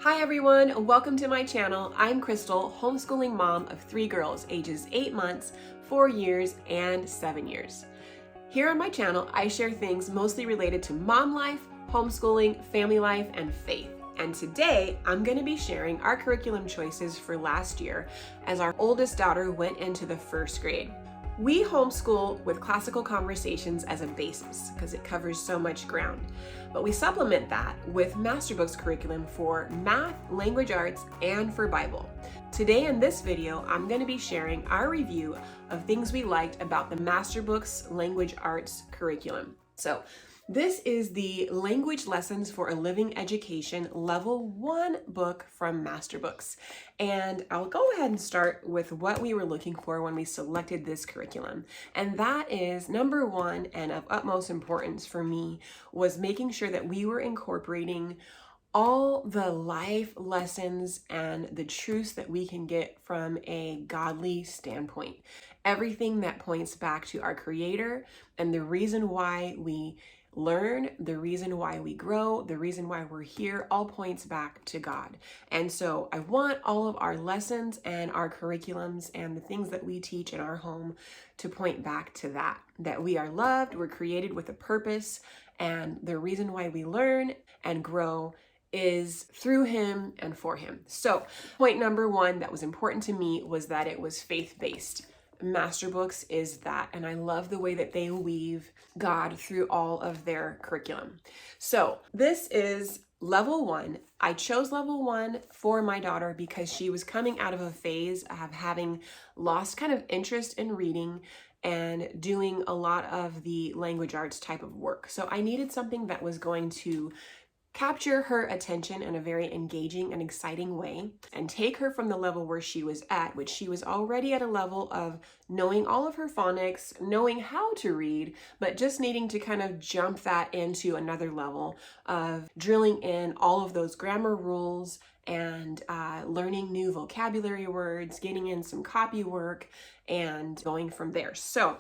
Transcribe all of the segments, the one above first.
Hi everyone, welcome to my channel. I'm Crystal, homeschooling mom of 3 girls ages 8 months, 4 years, and 7 years. Here on my channel, I share things mostly related to mom life, homeschooling, family life, and faith. And today, I'm going to be sharing our curriculum choices for last year as our oldest daughter went into the 1st grade. We homeschool with classical conversations as a basis because it covers so much ground. But we supplement that with Masterbooks curriculum for math, language arts, and for Bible. Today in this video, I'm going to be sharing our review of things we liked about the Masterbooks language arts curriculum. So this is the Language Lessons for a Living Education Level 1 book from Masterbooks. And I'll go ahead and start with what we were looking for when we selected this curriculum. And that is number one, and of utmost importance for me, was making sure that we were incorporating all the life lessons and the truths that we can get from a godly standpoint. Everything that points back to our Creator and the reason why we learn, the reason why we grow, the reason why we're here, all points back to God. And so I want all of our lessons and our curriculums and the things that we teach in our home to point back to that we are loved, we're created with a purpose, and the reason why we learn and grow is through Him and for Him. So point number one that was important to me was that it was faith-based. Masterbooks is that, and I love the way that they weave God through all of their curriculum. So this is level 1. I chose level 1 for my daughter because she was coming out of a phase of having lost kind of interest in reading and doing a lot of the language arts type of work. So I needed something that was going to capture her attention in a very engaging and exciting way and take her from the level where she was at, which she was already at a level of knowing all of her phonics, knowing how to read, but just needing to kind of jump that into another level of drilling in all of those grammar rules and learning new vocabulary words, getting in some copy work, and going from there. So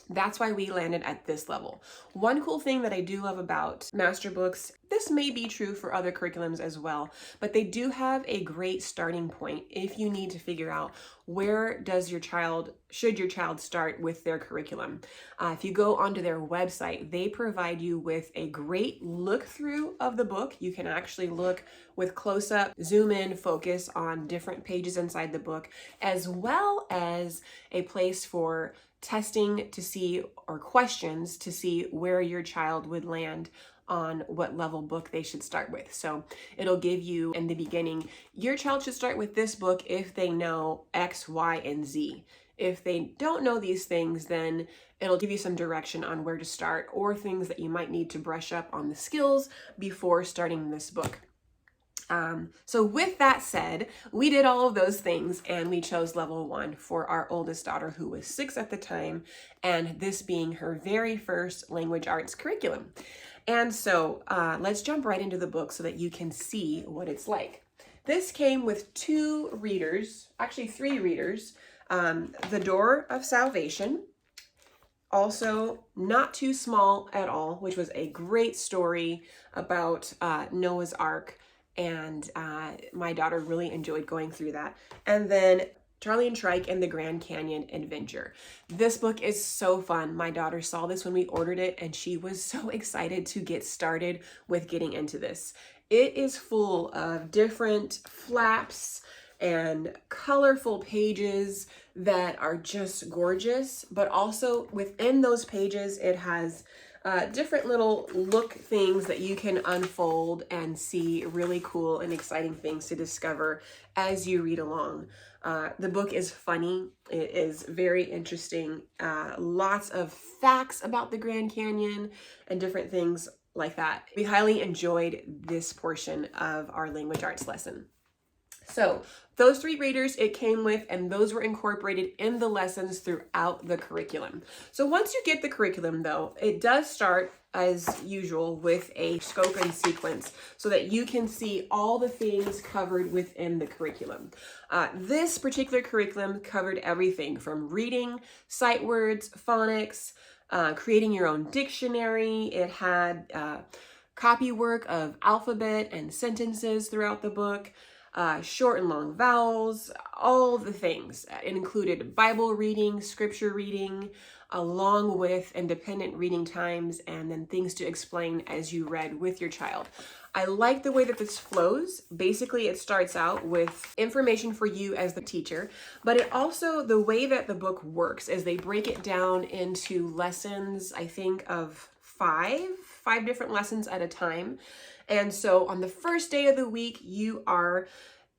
that's why we landed at this level. One cool thing that I do love about Masterbooks, this may be true for other curriculums as well, but they do have a great starting point if you need to figure out where should your child start with their curriculum. If you go onto their website, they provide you with a great look through of the book. You can actually look with close up, zoom in, focus on different pages inside the book, as well as a place for testing to see, or questions to see where your child would land on what level book they should start with. So it'll give you in the beginning, your child should start with this book if they know X, Y, and Z. If they don't know these things, then it'll give you some direction on where to start or things that you might need to brush up on the skills before starting this book. So with that said, we did all of those things and we chose level 1 for our oldest daughter, who was 6 at the time, and this being her very first language arts curriculum. And so let's jump right into the book so that you can see what it's like. This came with 2 readers, actually 3 readers, The Door of Salvation, also Not Too Small at All, which was a great story about Noah's Ark. And my daughter really enjoyed going through that. And then Charlie and Trike and the Grand Canyon Adventure. This book is so fun. My daughter saw this when we ordered it and she was so excited to get started with getting into this. It is full of different flaps and colorful pages that are just gorgeous, but also within those pages it has different little look things that you can unfold and see really cool and exciting things to discover as you read along. The book is funny. It is very interesting. Lots of facts about the Grand Canyon and different things like that. We highly enjoyed this portion of our language arts lesson. So those 3 readers it came with, and those were incorporated in the lessons throughout the curriculum. So once you get the curriculum though, it does start as usual with a scope and sequence so that you can see all the things covered within the curriculum. This particular curriculum covered everything from reading, sight words, phonics, creating your own dictionary. It had copy work of alphabet and sentences throughout the book, short and long vowels, all the things. It included Bible reading, scripture reading, along with independent reading times, and then things to explain as you read with your child. I like the way that this flows. Basically, it starts out with information for you as the teacher, but it also, the way that the book works is they break it down into lessons, I think of five different lessons at a time. And so on the first day of the week, you are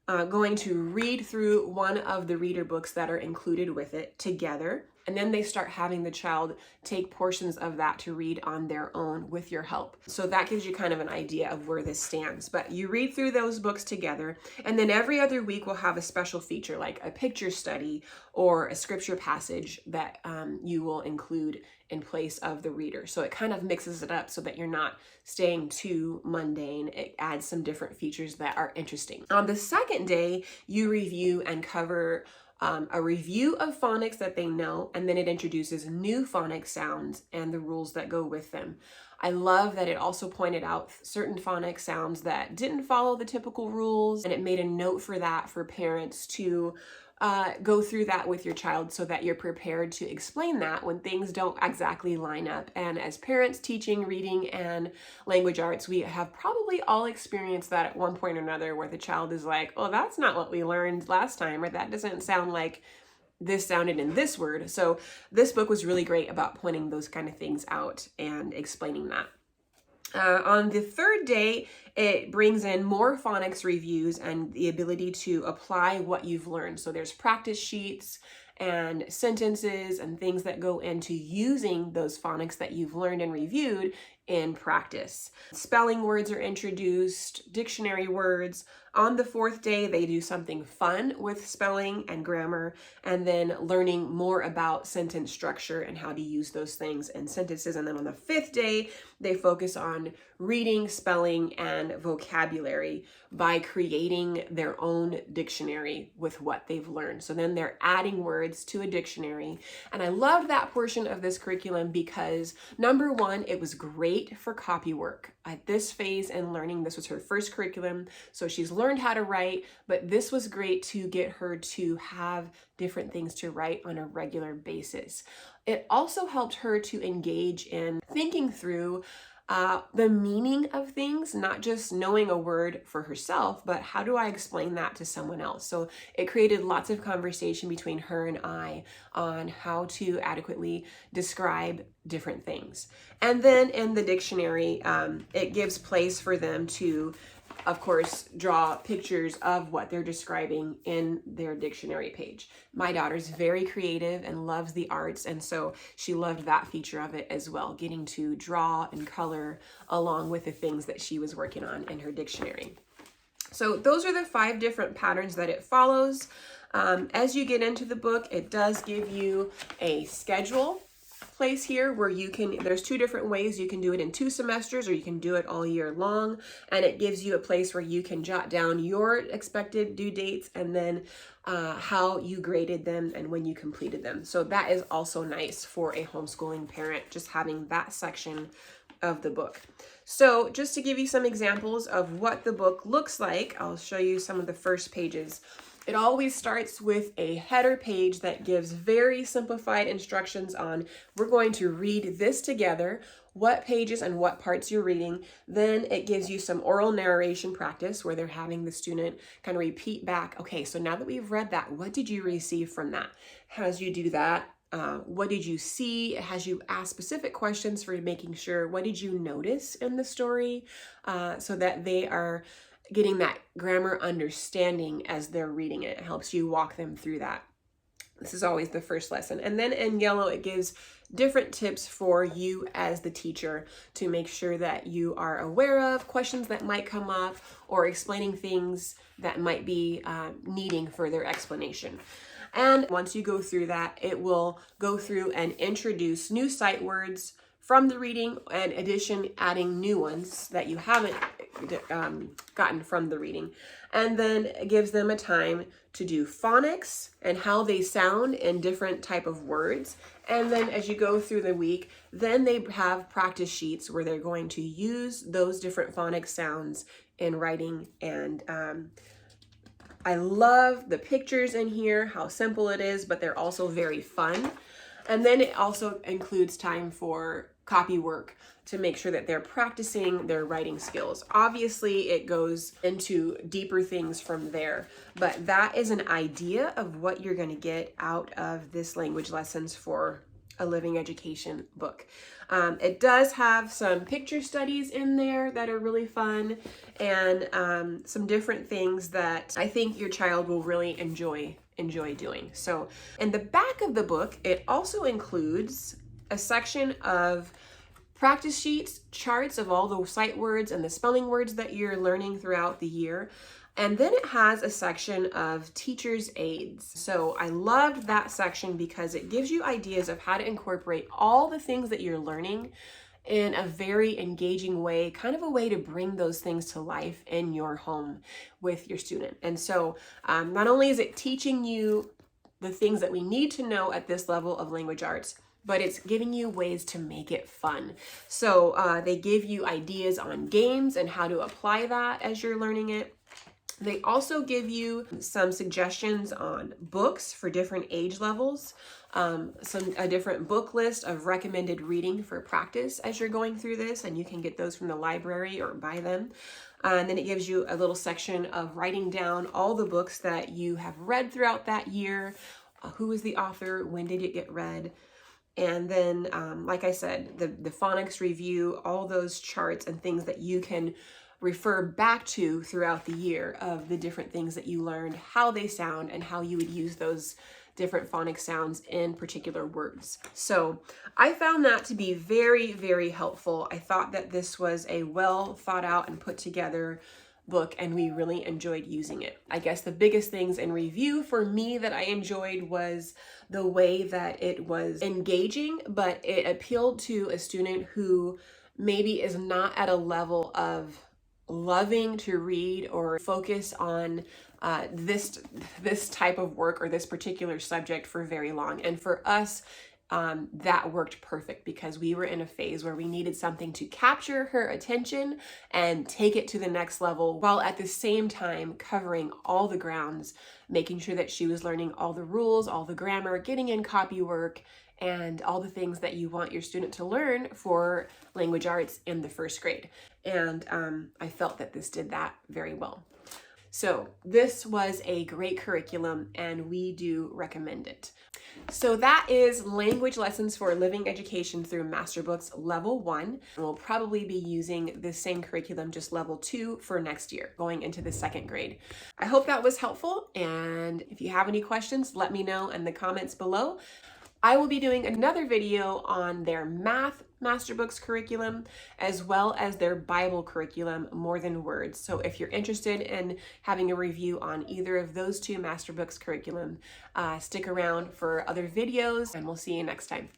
going to read through one of the reader books that are included with it together. And then they start having the child take portions of that to read on their own with your help. So that gives you kind of an idea of where this stands. But you read through those books together, and then every other week we'll have a special feature like a picture study or a scripture passage that you will include in place of the reader. So it kind of mixes it up so that you're not staying too mundane. It adds some different features that are interesting. On the second day, you review and cover a review of phonics that they know, and then it introduces new phonics sounds and the rules that go with them. I love that it also pointed out certain phonics sounds that didn't follow the typical rules, and it made a note for that for parents to go through that with your child so that you're prepared to explain that when things don't exactly line up. And as parents teaching reading and language arts, we have probably all experienced that at one point or another where the child is like, oh, that's not what we learned last time, or that doesn't sound like this sounded in this word. So this book was really great about pointing those kind of things out and explaining that. On the third day, it brings in more phonics reviews and the ability to apply what you've learned. So there's practice sheets and sentences and things that go into using those phonics that you've learned and reviewed in practice. Spelling words are introduced, dictionary words. On the fourth day, they do something fun with spelling and grammar, and then learning more about sentence structure and how to use those things in sentences. And then on the fifth day, they focus on reading, spelling, and vocabulary by creating their own dictionary with what they've learned. So then they're adding words to a dictionary. And I loved that portion of this curriculum because, number one, it was great for copy work. At this phase in learning, this was her first curriculum, so she's learned how to write, but this was great to get her to have different things to write on a regular basis. It also helped her to engage in thinking through the meaning of things, not just knowing a word for herself, but how do I explain that to someone else? So it created lots of conversation between her and I on how to adequately describe different things. And then in the dictionary, it gives place for them to, of course, draw pictures of what they're describing in their dictionary page. My daughter's very creative and loves the arts, and so she loved that feature of it as well, getting to draw and color along with the things that she was working on in her dictionary. So those are the 5 different patterns that it follows. As you get into the book, it does give you a schedule place here where you can, there's 2 different ways. You can do it in 2 semesters or you can do it all year long, and it gives you a place where you can jot down your expected due dates and then how you graded them and when you completed them. So that is also nice for a homeschooling parent, just having that section of the book. So just to give you some examples of what the book looks like, I'll show you some of the first pages. It always starts with a header page that gives very simplified instructions on, we're going to read this together, what pages and what parts you're reading. Then it gives you some oral narration practice where they're having the student kind of repeat back, okay, so now that we've read that, what did you receive from that? As you do that, what did you see? It has you ask specific questions for making sure, what did you notice in the story? So that they are getting that grammar understanding as they're reading it. It helps you walk them through that. This is always the first lesson. And then in yellow, it gives different tips for you as the teacher to make sure that you are aware of questions that might come up or explaining things that might be needing further explanation. And once you go through that, it will go through and introduce new sight words from the reading, and in addition, adding new ones that you haven't gotten from the reading. And then it gives them a time to do phonics and how they sound in different type of words. And then as you go through the week, then they have practice sheets where they're going to use those different phonics sounds in writing. And I love the pictures in here, how simple it is, but they're also very fun. And then it also includes time for copy work to make sure that they're practicing their writing skills. Obviously, it goes into deeper things from there, but that is an idea of what you're going to get out of this language lessons for a living education book. It does have some picture studies in there that are really fun, and some different things that I think your child will really enjoy doing. So in the back of the book, it also includes a section of practice sheets, charts of all the sight words and the spelling words that you're learning throughout the year. And then it has a section of teacher's aids. So I loved that section because it gives you ideas of how to incorporate all the things that you're learning in a very engaging way, kind of a way to bring those things to life in your home with your student. And so not only is it teaching you the things that we need to know at this level of language arts, but it's giving you ways to make it fun. So they give you ideas on games and how to apply that as you're learning it. They also give you some suggestions on books for different age levels, a different book list of recommended reading for practice as you're going through this, and you can get those from the library or buy them. And then it gives you a little section of writing down all the books that you have read throughout that year, who is the author, when did it get read, and then, like I said, the phonics review, all those charts and things that you can refer back to throughout the year of the different things that you learned, how they sound, and how you would use those different phonics sounds in particular words. So I found that to be very, very helpful. I thought that this was a well thought out and put together book, and we really enjoyed using it. I guess the biggest things in review for me that I enjoyed was the way that it was engaging, but it appealed to a student who maybe is not at a level of loving to read or focus on this type of work or this particular subject for very long. And for us, that worked perfect because we were in a phase where we needed something to capture her attention and take it to the next level, while at the same time covering all the grounds, making sure that she was learning all the rules, all the grammar, getting in copy work, and all the things that you want your student to learn for language arts in the first grade. And I felt that this did that very well. So this was a great curriculum, and we do recommend it. So that is language lessons for living education through Masterbooks level 1. We'll probably be using the same curriculum, just level 2 for next year, going into the 2nd grade. I hope that was helpful, and if you have any questions, let me know in the comments below. I will be doing another video on their math Masterbooks curriculum, as well as their Bible curriculum, More Than Words. So if you're interested in having a review on either of those two Masterbooks curriculum, stick around for other videos, and we'll see you next time.